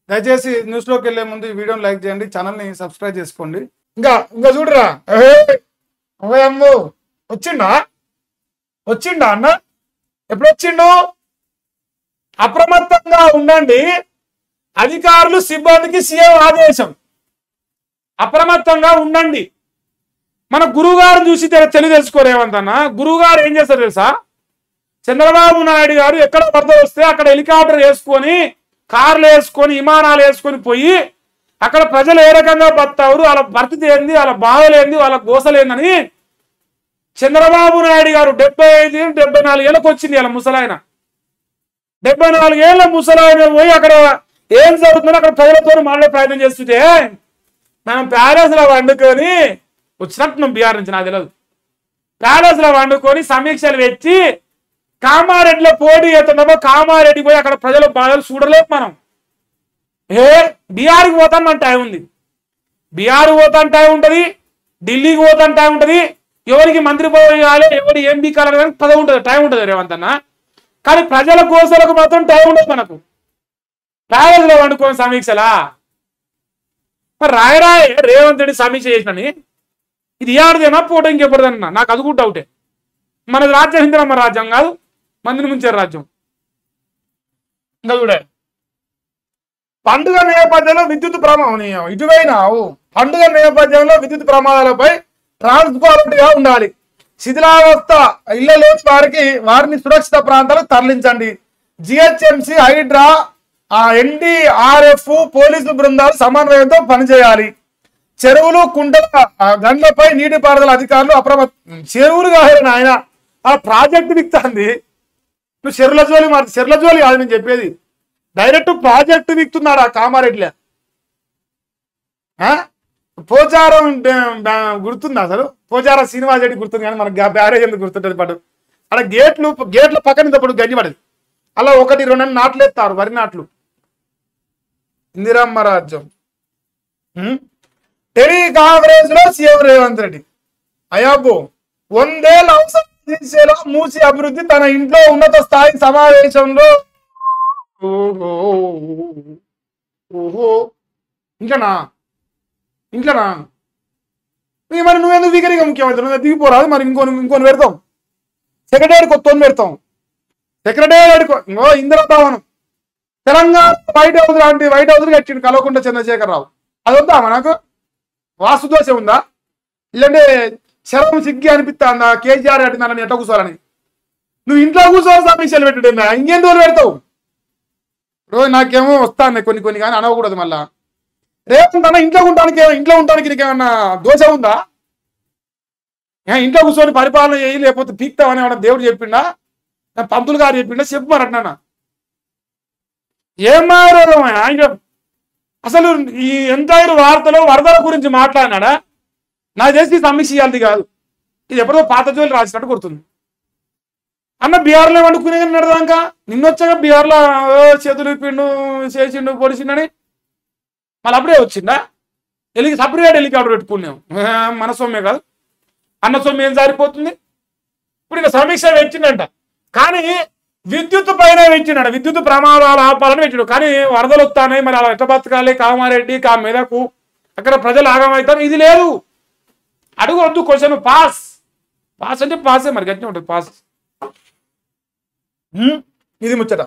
దయచేసి న్యూస్లోకి వెళ్ళే ముందు ఈ వీడియోని లైక్ చేయండి, ఛానల్ని సబ్స్క్రైబ్ చేసుకోండి. ఇంకా ఇంకా చూడరా, అమ్మో వచ్చిండా అన్న, ఎప్పుడు వచ్చిండు? అప్రమత్తంగా ఉండండి అధికారులు సిబ్బందికి సీఎం ఆదేశం. అప్రమత్తంగా ఉండండి. మన గురువు గారు చూసి తెలుసుకోరేమంతన్నా, గురువు గారు ఏం చేస్తారు తెలుసా? చంద్రబాబు నాయుడు గారు ఎక్కడ వరద వస్తే అక్కడ హెలికాప్టర్ వేసుకొని, కార్లు వేసుకొని, విమానాలు వేసుకొని పోయి అక్కడ ప్రజలు ఏ రకంగా బతారు, వాళ్ళ పరిస్థితి ఏంది, వాళ్ళ బాధలేంది, వాళ్ళ గోసలేందని చంద్రబాబు నాయుడు గారు 74 ఏళ్ళకి వచ్చింది. అలా ముసలాయన 74 ఏళ్ళ ముసలాయన పోయి అక్కడ ఏం జరుగుతుందో అక్కడ ప్రజలతో మాట్లాడే ప్రయత్నం చేస్తుంటే మనం ప్యాలెస్లో వండుకొని వచ్చినట్టు బీహార్ నుంచి, నాకు తెలియదు, ప్యాలెస్లో వండుకొని సమీక్షలు పెట్టి కామారెడ్డిలో పోటీ చేస్తున్నామో కామారెడ్డి పోయి అక్కడ ప్రజల బాధలు చూడలేము మనం. బీహార్కి పోతాం మన టైం ఉంది, బీహార్ పోతాను టైం ఉంటుంది, ఢిల్లీకి పోతాను టైం ఉంటుంది, ఎవరికి మంత్రి పదవి కావాలి, ఎవరు ఏం బీకాలి కానీ పదవి ఉంటుంది, టైం ఉంటుంది రేవంత్ అన్న. కానీ ప్రజల కోసలకు మాత్రం టైం ఉండదు మనకు. ప్యాలెస్లో వండుకొని సమీక్షలా మరి రాయరాయే రేవంత్ రెడ్డి సమీక్ష చేసినని ఇది ఏడదేనా పోటీ ఇంకెప్పటిదన్నా నాకు అది కూడా డౌటే. మనది రాజ్యం హిందరమ్మ రాజ్యం కాదు, మందిని ముంచారు రాజ్యం. ఇంకా చూడే పండుగ నేపథ్యంలో విద్యుత్ ప్రమాదం ఇటువైనావు. పండుగ నేపథ్యంలో విద్యుత్ ప్రమాదాలపై ట్రాన్స్పారెంట్గా ఉండాలి. శిథిలావస్థ ఇళ్ల లేని వారిని సురక్షిత ప్రాంతాలకు తరలించండి. జిహెచ్ఎంసి, హైడ్రా, ఎన్డీఆర్ఎఫ్, పోలీసు బృందాలు సమన్వయంతో పనిచేయాలి. చెరువులు, కుంటల గండ్లపై నీటిపారుదల అధికారులు చెరువులు కాదు ఆయన ఆ ప్రాజెక్టు దిక్తుంది. నువ్వు చెరువుల జోలి కాదు నేను చెప్పేది, డైరెక్ట్ ప్రాజెక్టు దిక్తున్నాడు ఆ కామారెడ్డిలో. పోచారం గుర్తుంది అసలు, పోచారం శ్రీనివాస్ రెడ్డి గుర్తుంది కానీ మనకు బ్యారేజ్ ఎందుకు గుర్తుంటుంది? పడు అక్కడ గేట్ల పక్కన ఇంతప్పుడు గడ్డి పడదు, అలా 1-2 నాట్లు ఎత్తారు, వరి నాట్లు. ఇందిరమ్మ రాజ్యం. టెలికాన్ఫరెన్స్ లో సీఎం రేవంత్ రెడ్డి అయాబో 100 ఏళ్ళ అవసరం తీసేలా మూసి అభివృద్ధి తన ఇంట్లో ఉన్నత స్థాయి సమావేశంలో. ఓహో ఇంట్లోనా మరి నువ్వెందుకు వీకరిగా ముఖ్యమంత్రి? నువ్వు దిగిపోరాదు మరి, ఇంకొని పెడతాం, సెక్రటరీ కొత్త పెడతాం, సెక్రటరీ ఇందిరాభవనం తెలంగాణ వైట్ హౌస్ లాంటి వైట్ హౌస్ కట్టిండు కల్వకుంట్ల చంద్రశేఖరరావు. అది వద్దా మనకు? వాస్తు దోష ఉందా? ఇలాంటి శరం సిగ్గి అనిపిస్తుందా కేసీఆర్ కట్టిందని ఎట్లా కూర్చోవాలని? నువ్వు ఇంట్లో కూర్చోవాలి సమీక్షలు పెట్టుడే, ఇంకేం రోజులు పెడతావు? రోజు నాకేమో వస్తాను కొన్ని కానీ అనవకూడదు. మళ్ళా రేపు ఇంట్లో ఉండడానికి నీకేమన్నా దోష ఉందా? ఇంట్లో కూర్చొని పరిపాలన చేయి, లేకపోతే పీక్తావని ఏమన్నా దేవుడు చెప్పిండా, పంతులు గారు చెప్పిండా? చెప్పు మరి అట్నా. ఏం మాట్లాడమా అసలు? ఈ ఎంటైర్ వార్తలో వరదల గురించి మాట్లాడినాడా? నాకు తెలిసి సమీక్ష చేయాలి కాదు, ఇది ఎప్పుడో పాత జోలు రాసినట్టు గుర్తుంది. అన్న బీహార్లో వండుకునే నడదాక నిన్నొచ్చాక బీహార్లో చేతులు పిండు చేసిండు పొడిచిండని మళ్ళీ అప్పుడే వచ్చిందా? సపరేట్ హెలికాప్టర్ పెట్టుకున్నాం. మన సొమ్మే కాదు, అన్న సొమ్ము ఏం సరిపోతుంది? ఇప్పుడు ఇంకా సమీక్ష పెట్టిండంట, కానీ విద్యుత్ పైన పెట్టినాడు, విద్యుత్ ప్రమాదాలు ఆపాలని పెట్టాడు. కానీ వరదలు వస్తాయి, మరి అలా ఎట్లా బతకాలి? కామారెడ్డి మెదకు అక్కడ ప్రజలు ఆగమవుతారు. ఇది లేదు, అడుగు వద్దు. క్వశ్చన్ పాస్ అంటే పాసే, మరి గట్టిగా ఉంటుంది పాస్. ఇది ముచ్చట.